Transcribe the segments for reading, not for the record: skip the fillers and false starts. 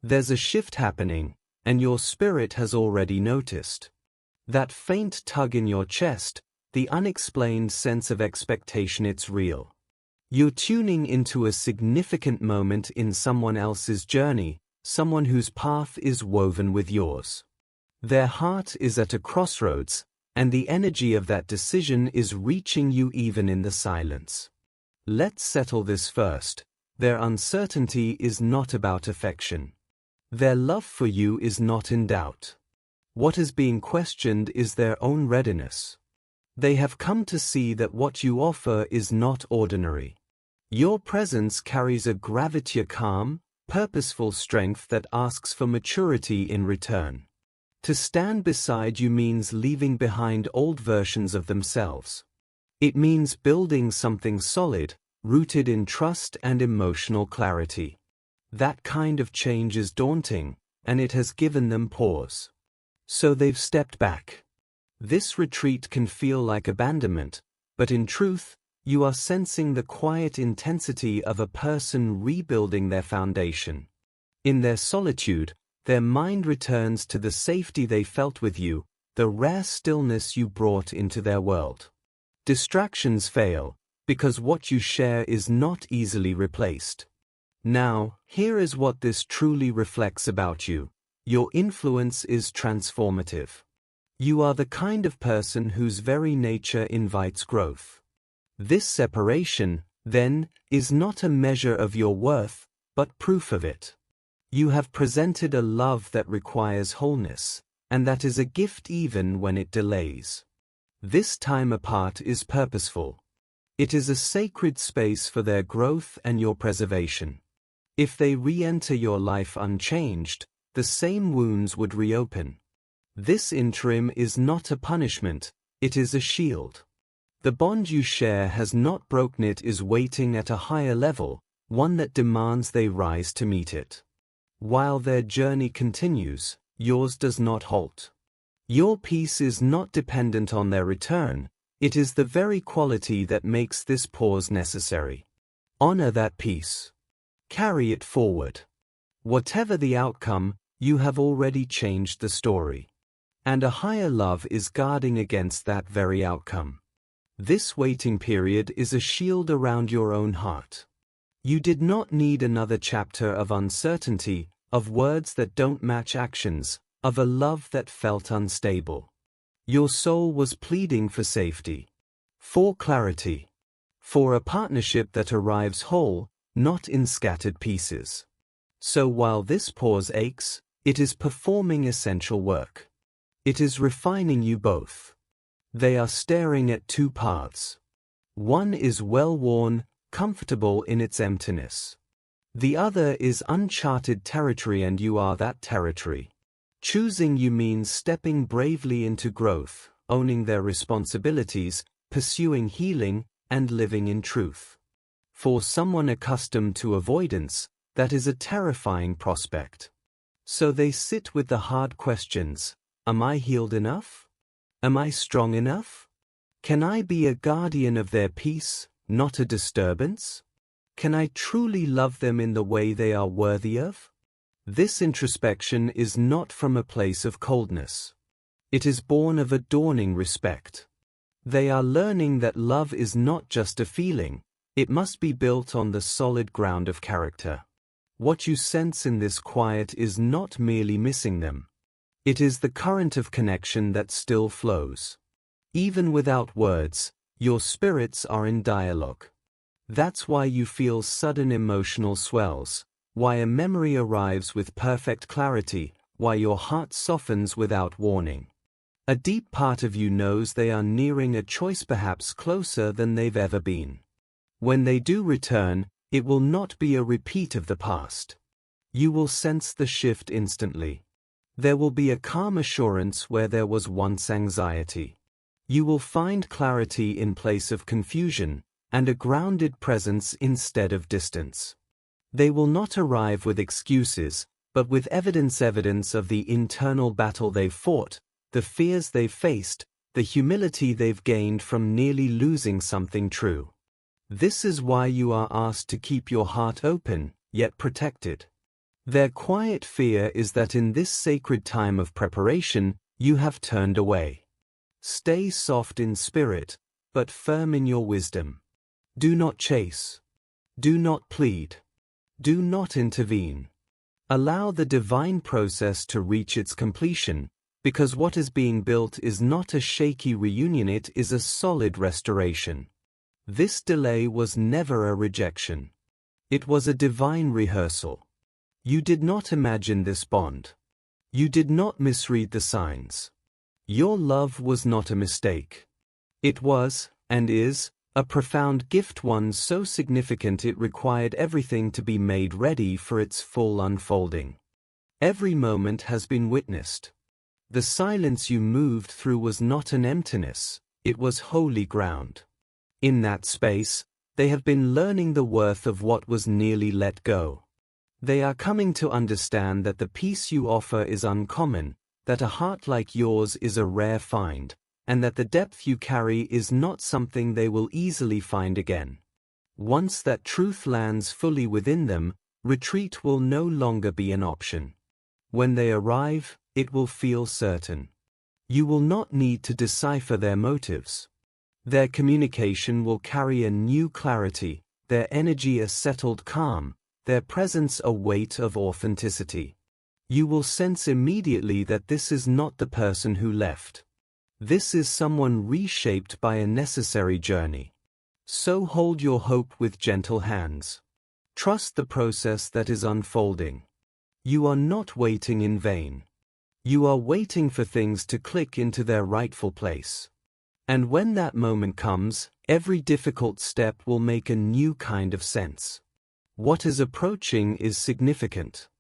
There's a shift happening, and your spirit has already noticed. That faint tug in your chest, the unexplained sense of expectation, it's real. You're tuning into a significant moment in someone else's journey, someone whose path is woven with yours. Their heart is at a crossroads, and the energy of that decision is reaching you even in the silence. Let's settle this first. Their uncertainty is not about affection. Their love for you is not in doubt. What is being questioned is their own readiness. They have come to see that what you offer is not ordinary. Your presence carries a gravity, a calm, purposeful strength that asks for maturity in return. To stand beside you means leaving behind old versions of themselves. It means building something solid, rooted in trust and emotional clarity. That kind of change is daunting, and it has given them pause. So they've stepped back. This retreat can feel like abandonment, but in truth, you are sensing the quiet intensity of a person rebuilding their foundation. In their solitude, their mind returns to the safety they felt with you, the rare stillness you brought into their world. Distractions fail, because what you share is not easily replaced. Now, here is what this truly reflects about you. Your influence is transformative. You are the kind of person whose very nature invites growth. This separation, then, is not a measure of your worth, but proof of it. You have presented a love that requires wholeness, and that is a gift even when it delays. This time apart is purposeful. It is a sacred space for their growth and your preservation. If they re-enter your life unchanged, the same wounds would reopen. This interim is not a punishment, it is a shield. The bond you share has not broken, it is waiting at a higher level, one that demands they rise to meet it. While their journey continues, yours does not halt. Your peace is not dependent on their return, it is the very quality that makes this pause necessary. Honor that peace. Carry it forward. Whatever the outcome, you have already changed the story. And a higher love is guarding against that very outcome. This waiting period is a shield around your own heart. You did not need another chapter of uncertainty, of words that don't match actions, of a love that felt unstable. Your soul was pleading for safety, for clarity, for a partnership that arrives whole, not in scattered pieces. So while this pause aches, it is performing essential work. It is refining you both. They are staring at two paths. One is well-worn, comfortable in its emptiness. The other is uncharted territory, and you are that territory. Choosing you means stepping bravely into growth, owning their responsibilities, pursuing healing, and living in truth. For someone accustomed to avoidance, that is a terrifying prospect. So they sit with the hard questions. Am I healed enough? Am I strong enough? Can I be a guardian of their peace, not a disturbance? Can I truly love them in the way they are worthy of? This introspection is not from a place of coldness. It is born of a dawning respect. They are learning that love is not just a feeling, it must be built on the solid ground of character. What you sense in this quiet is not merely missing them. It is the current of connection that still flows. Even without words, your spirits are in dialogue. That's why you feel sudden emotional swells, why a memory arrives with perfect clarity, why your heart softens without warning. A deep part of you knows they are nearing a choice, perhaps closer than they've ever been. When they do return, it will not be a repeat of the past. You will sense the shift instantly. There will be a calm assurance where there was once anxiety. You will find clarity in place of confusion, and a grounded presence instead of distance. They will not arrive with excuses, but with evidence of the internal battle they've fought, the fears they've faced, the humility they've gained from nearly losing something true. This is why you are asked to keep your heart open, yet protected. Their quiet fear is that in this sacred time of preparation, you have turned away. Stay soft in spirit, but firm in your wisdom. Do not chase. Do not plead. Do not intervene. Allow the divine process to reach its completion, because what is being built is not a shaky reunion, it is a solid restoration. This delay was never a rejection. It was a divine rehearsal. You did not imagine this bond. You did not misread the signs. Your love was not a mistake. It was, and is, a profound gift, one so significant it required everything to be made ready for its full unfolding. Every moment has been witnessed. The silence you moved through was not an emptiness, it was holy ground. In that space, they have been learning the worth of what was nearly let go. They are coming to understand that the peace you offer is uncommon, that a heart like yours is a rare find, and that the depth you carry is not something they will easily find again. Once that truth lands fully within them, retreat will no longer be an option. When they arrive, it will feel certain. You will not need to decipher their motives. Their communication will carry a new clarity, their energy a settled calm, their presence a weight of authenticity. You will sense immediately that this is not the person who left. This is someone reshaped by a necessary journey. So hold your hope with gentle hands. Trust the process that is unfolding. You are not waiting in vain. You are waiting for things to click into their rightful place. And when that moment comes, every difficult step will make a new kind of sense. What is approaching is significant.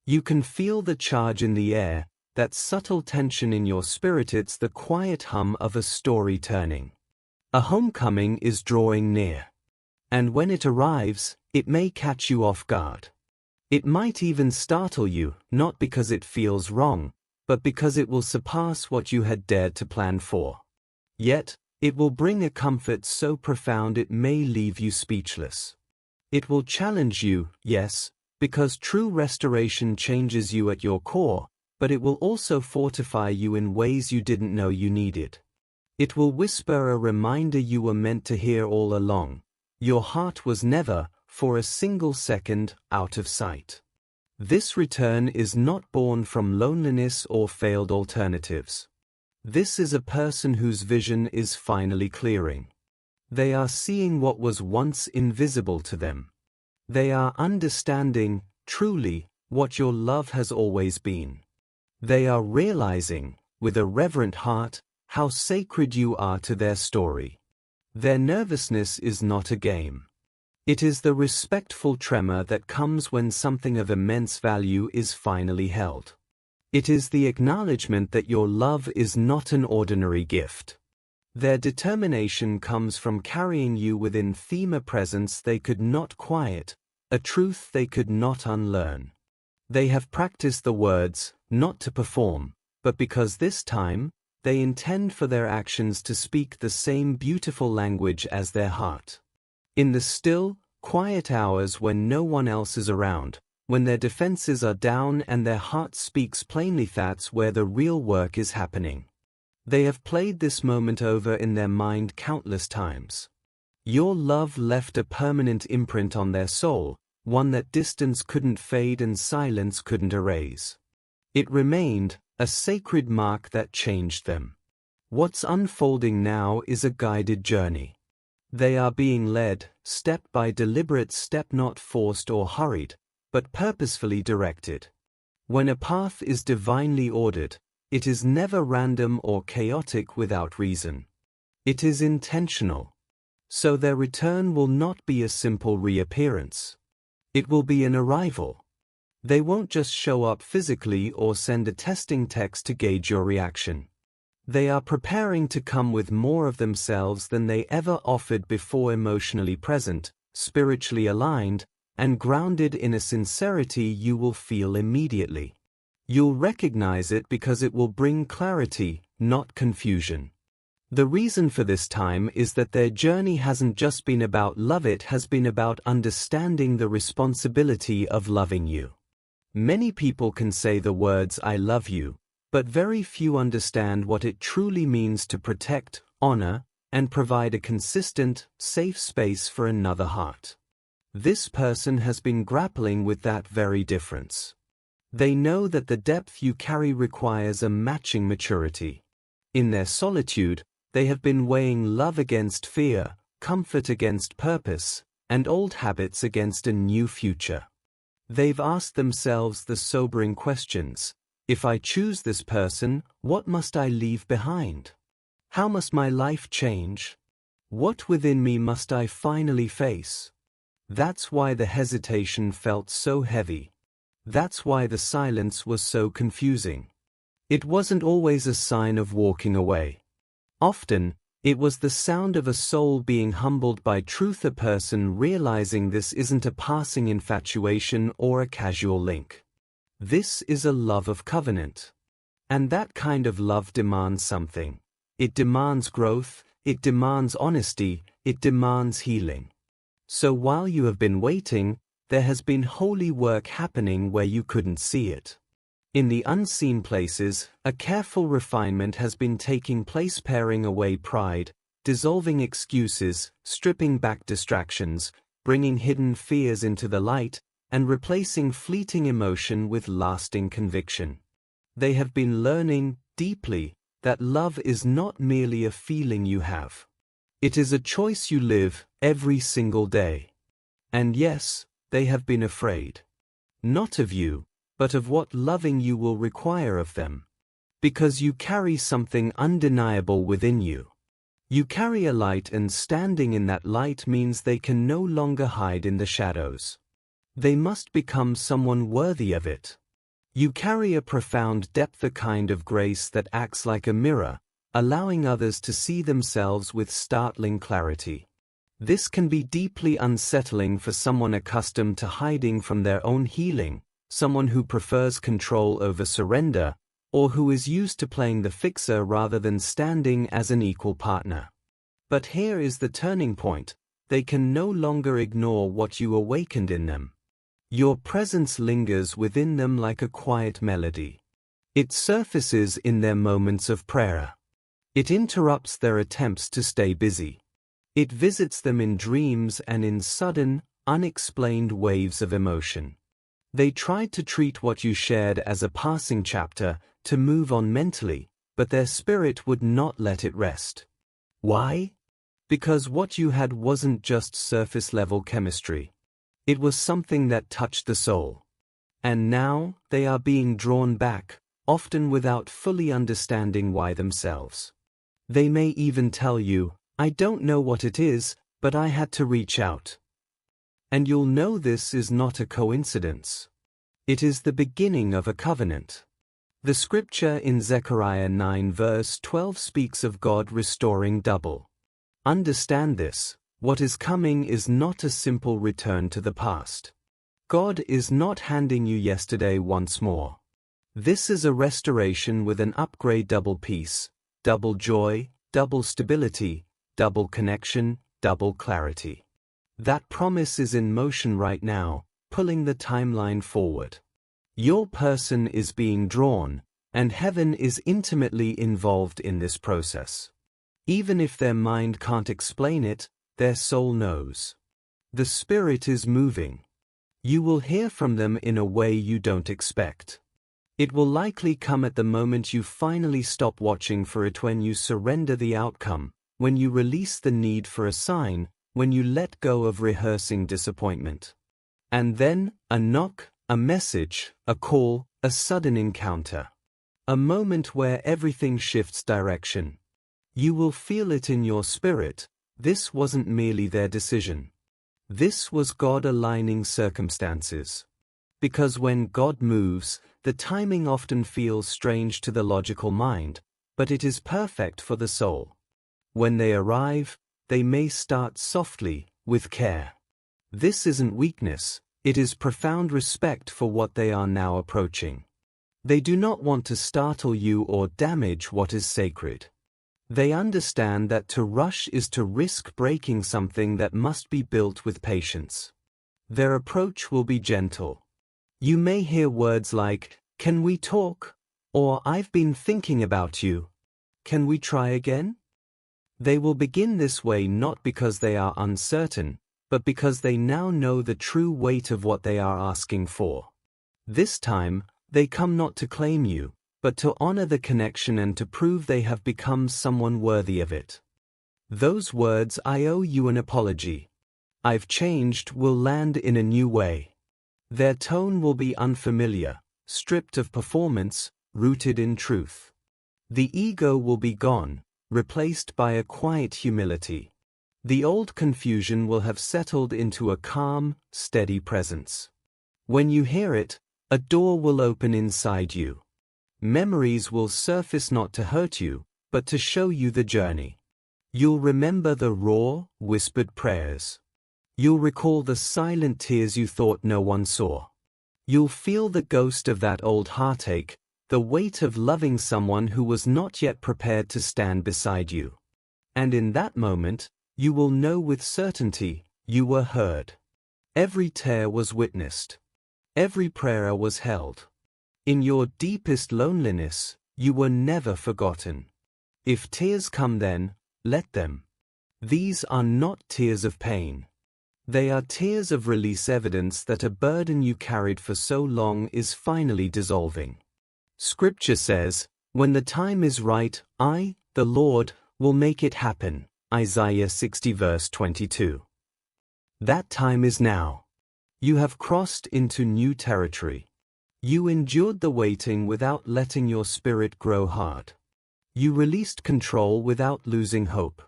You can feel the charge in the air, that subtle tension in your spirit. It's the quiet hum of a story turning. A homecoming is drawing near. And when it arrives, it may catch you off guard. It might even startle you, not because it feels wrong, but because it will surpass what you had dared to plan for. Yet, it will bring a comfort so profound it may leave you speechless. It will challenge you, yes, because true restoration changes you at your core, but it will also fortify you in ways you didn't know you needed. It will whisper a reminder you were meant to hear all along. Your heart was never, for a single second, out of sight. This return is not born from loneliness or failed alternatives. This is a person whose vision is finally clearing. They are seeing what was once invisible to them. They are understanding, truly, what your love has always been. They are realizing, with a reverent heart, how sacred you are to their story. Their nervousness is not a game. It is the respectful tremor that comes when something of immense value is finally held. It is the acknowledgement that your love is not an ordinary gift. Their determination comes from carrying you within them, a presence they could not quiet, a truth they could not unlearn. They have practiced the words, not to perform, but because this time, they intend for their actions to speak the same beautiful language as their heart. In the still, quiet hours when no one else is around, when their defenses are down and their heart speaks plainly, that's where the real work is happening. They have played this moment over in their mind countless times. Your love left a permanent imprint on their soul, one that distance couldn't fade and silence couldn't erase. It remained, a sacred mark that changed them. What's unfolding now is a guided journey. They are being led, step by deliberate step, not forced or hurried, but purposefully directed. When a path is divinely ordered, it is never random or chaotic without reason. It is intentional. So their return will not be a simple reappearance. It will be an arrival. They won't just show up physically or send a testing text to gauge your reaction. They are preparing to come with more of themselves than they ever offered before, emotionally present, spiritually aligned, and grounded in a sincerity you will feel immediately. You'll recognize it because it will bring clarity, not confusion. The reason for this time is that their journey hasn't just been about love, it has been about understanding the responsibility of loving you. Many people can say the words "I love you," but very few understand what it truly means to protect, honor, and provide a consistent, safe space for another heart. This person has been grappling with that very difference. They know that the depth you carry requires a matching maturity. In their solitude, they have been weighing love against fear, comfort against purpose, and old habits against a new future. They've asked themselves the sobering questions: if I choose this person, what must I leave behind? How must my life change? What within me must I finally face? That's why the hesitation felt so heavy. That's why the silence was so confusing. It wasn't always a sign of walking away. Often, it was the sound of a soul being humbled by truth, a person realizing this isn't a passing infatuation or a casual link. This is a love of covenant. And that kind of love demands something. It demands growth, it demands honesty, it demands healing. So while you have been waiting, there has been holy work happening where you couldn't see it. In the unseen places, a careful refinement has been taking place, paring away pride, dissolving excuses, stripping back distractions, bringing hidden fears into the light, and replacing fleeting emotion with lasting conviction. They have been learning deeply that love is not merely a feeling you have. It is a choice you live every single day. And yes, they have been afraid. Not of you, but of what loving you will require of them. Because you carry something undeniable within you. You carry a light, and standing in that light means they can no longer hide in the shadows. They must become someone worthy of it. You carry a profound depth, a kind of grace that acts like a mirror, allowing others to see themselves with startling clarity. This can be deeply unsettling for someone accustomed to hiding from their own healing, someone who prefers control over surrender, or who is used to playing the fixer rather than standing as an equal partner. But here is the turning point: they can no longer ignore what you awakened in them. Your presence lingers within them like a quiet melody. It surfaces in their moments of prayer. It interrupts their attempts to stay busy. It visits them in dreams and in sudden, unexplained waves of emotion. They tried to treat what you shared as a passing chapter, to move on mentally, but their spirit would not let it rest. Why? Because what you had wasn't just surface-level chemistry. It was something that touched the soul. And now, they are being drawn back, often without fully understanding why themselves. They may even tell you, "I don't know what it is, but I had to reach out." And you'll know this is not a coincidence. It is the beginning of a covenant. The scripture in Zechariah 9 verse 12 speaks of God restoring double. Understand this: what is coming is not a simple return to the past. God is not handing you yesterday once more. This is a restoration with an upgrade: double peace, double joy, double stability, double connection, double clarity. That promise is in motion right now, pulling the timeline forward. Your person is being drawn, and heaven is intimately involved in this process. Even if their mind can't explain it, their soul knows. The Spirit is moving. You will hear from them in a way you don't expect. It will likely come at the moment you finally stop watching for it, when you surrender the outcome, when you release the need for a sign, when you let go of rehearsing disappointment. And then, a knock, a message, a call, a sudden encounter. A moment where everything shifts direction. You will feel it in your spirit. This wasn't merely their decision. This was God aligning circumstances. Because when God moves, the timing often feels strange to the logical mind, but it is perfect for the soul. When they arrive, they may start softly, with care. This isn't weakness, it is profound respect for what they are now approaching. They do not want to startle you or damage what is sacred. They understand that to rush is to risk breaking something that must be built with patience. Their approach will be gentle. You may hear words like, "Can we talk?" or "I've been thinking about you. Can we try again?" They will begin this way not because they are uncertain, but because they now know the true weight of what they are asking for. This time, they come not to claim you, but to honor the connection and to prove they have become someone worthy of it. Those words, "I owe you an apology. I've changed," will land in a new way. Their tone will be unfamiliar, stripped of performance, rooted in truth. The ego will be gone, replaced by a quiet humility. The old confusion will have settled into a calm, steady presence. When you hear it, a door will open inside you. Memories will surface not to hurt you, but to show you the journey. You'll remember the raw, whispered prayers. You'll recall the silent tears you thought no one saw. You'll feel the ghost of that old heartache, the weight of loving someone who was not yet prepared to stand beside you. And in that moment, you will know with certainty, you were heard. Every tear was witnessed. Every prayer was held. In your deepest loneliness, you were never forgotten. If tears come then, let them. These are not tears of pain. They are tears of release, evidence that a burden you carried for so long is finally dissolving. Scripture says, "When the time is right, I, the Lord, will make it happen." Isaiah 60 verse 22. That time is now. You have crossed into new territory. You endured the waiting without letting your spirit grow hard. You released control without losing hope.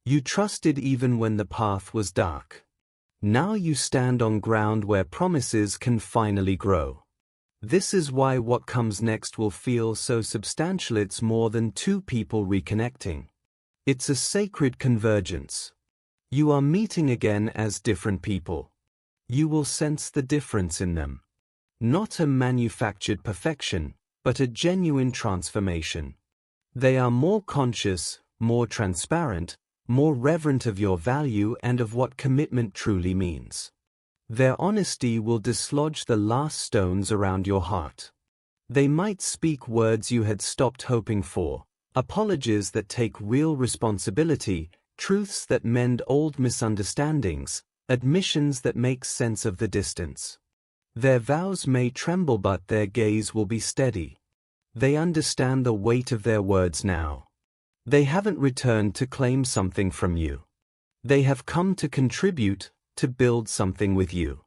You trusted even when the path was dark. Now you stand on ground where promises can finally grow. This is why what comes next will feel so substantial. It's more than two people reconnecting. It's a sacred convergence. You are meeting again as different people. You will sense the difference in them. Not a manufactured perfection, but a genuine transformation. They are more conscious, more transparent, more reverent of your value and of what commitment truly means. Their honesty will dislodge the last stones around your heart. They might speak words you had stopped hoping for, apologies that take real responsibility, truths that mend old misunderstandings, admissions that make sense of the distance. Their vows may tremble, but their gaze will be steady. They understand the weight of their words now. They haven't returned to claim something from you. They have come to contribute, to build something with you.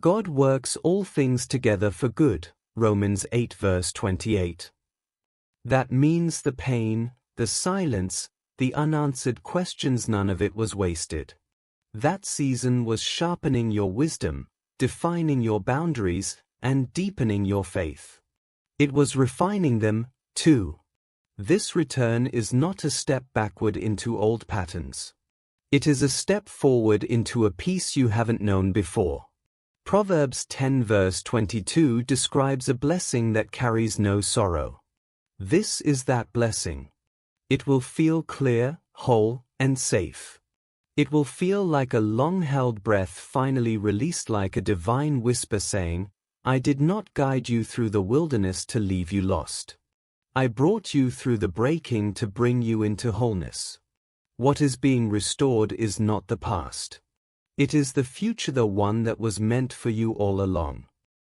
God works all things together for good, Romans 8 verse 28. That means the pain, the silence, the unanswered questions, none of it was wasted. That season was sharpening your wisdom, defining your boundaries, and deepening your faith. It was refining them, too. This return is not a step backward into old patterns. It is a step forward into a peace you haven't known before. Proverbs 10 verse 22 describes a blessing that carries no sorrow. This is that blessing. It will feel clear, whole, and safe. It will feel like a long-held breath finally released, like a divine whisper saying, "I did not guide you through the wilderness to leave you lost. I brought you through the breaking to bring you into wholeness." What is being restored is not the past. It is the future, the one that was meant for you all along.